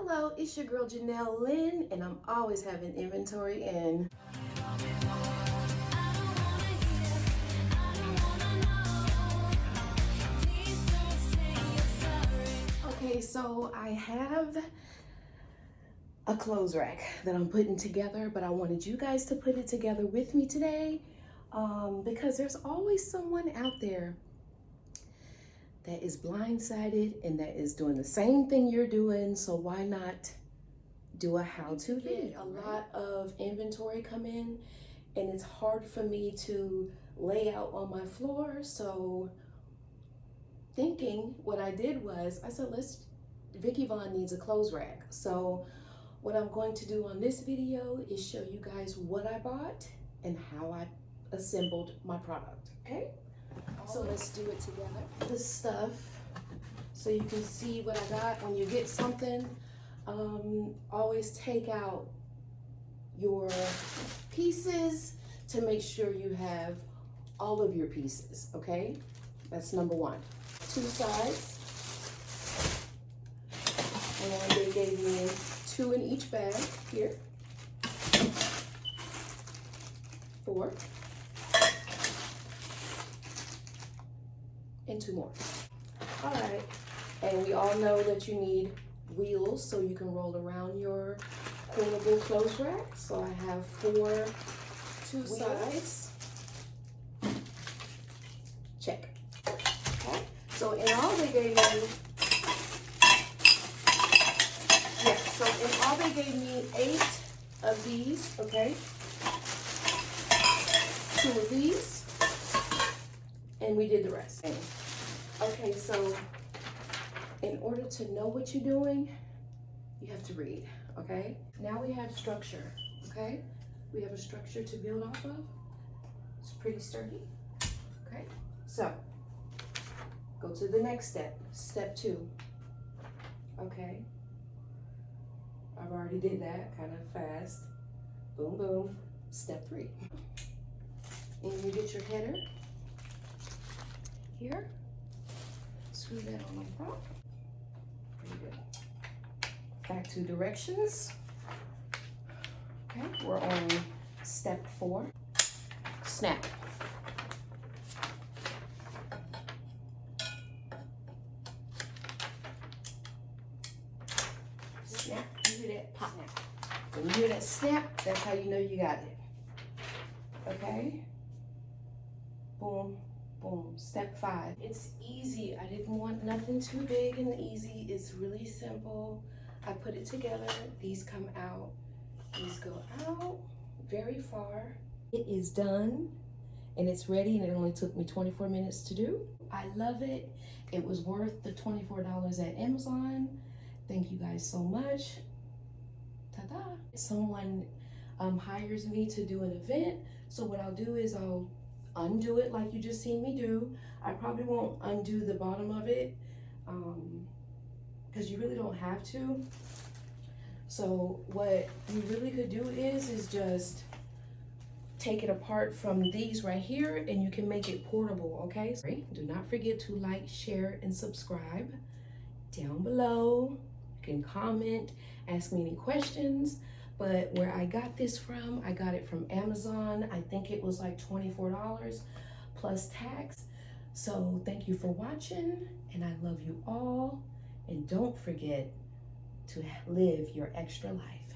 Hello, it's your girl JonelleLynn, and I'm always having inventory in. Okay, so I have a clothes rack that I'm putting together, but I wanted you guys to put it together with me today because there's always someone out there that is blindsided and that is doing the same thing you're doing. So why not do a how-to video? A lot of inventory come in and it's hard for me to lay out on my floor. So thinking, what I did was I said, Vicky Vaughn needs a clothes rack. So what I'm going to do on this video is show you guys what I bought and how I assembled my product, okay? So let's do it together. The stuff, so you can see what I got. When you get something, always take out your pieces to make sure you have all of your pieces, okay? That's number one. 2 sides, and they gave me 2 in each bag here. 4. And 2 more. All right, and we all know that you need wheels so you can roll around your cleanable clothes rack. So I have 4 2 sides. Check. Okay. So in all they gave me, in all they gave me 8 of these. Okay. 2 of these, and we did the rest. Okay, so in order to know what you're doing, you have to read, okay? Now we have structure, okay? We have a structure to build off of. It's pretty sturdy, okay? So, go to the next step, step 2, okay? I've already did that kind of fast. Boom, boom. Step 3. And you get your header here. Screw that on like that. Pretty good. Back to directions. Okay, we're on step 4. Snap. Snap. You hear that pop? Snap. When you hear that snap, that's how you know you got it. Okay? Boom. Boom. Step 5. It's easy. I didn't want nothing too big and easy. It's really simple. I put it together. These come out. These go out very far. It is done and it's ready, and it only took me 24 minutes to do. I love it. It was worth the $24 at Amazon. Thank you guys so much. Ta-da. Someone hires me to do an event. So what I'll do is I'll undo it like you just seen me do. I probably won't undo the bottom of it because you really don't have to. So what you really could do is just take it apart from these right here and you can make it portable, okay? Do not forget to like, share, and subscribe. Down below, you can comment, ask me any questions. But where I got this from, I got it from Amazon. I think it was like $24 plus tax. So thank you for watching, and I love you all. And don't forget to live your extra life.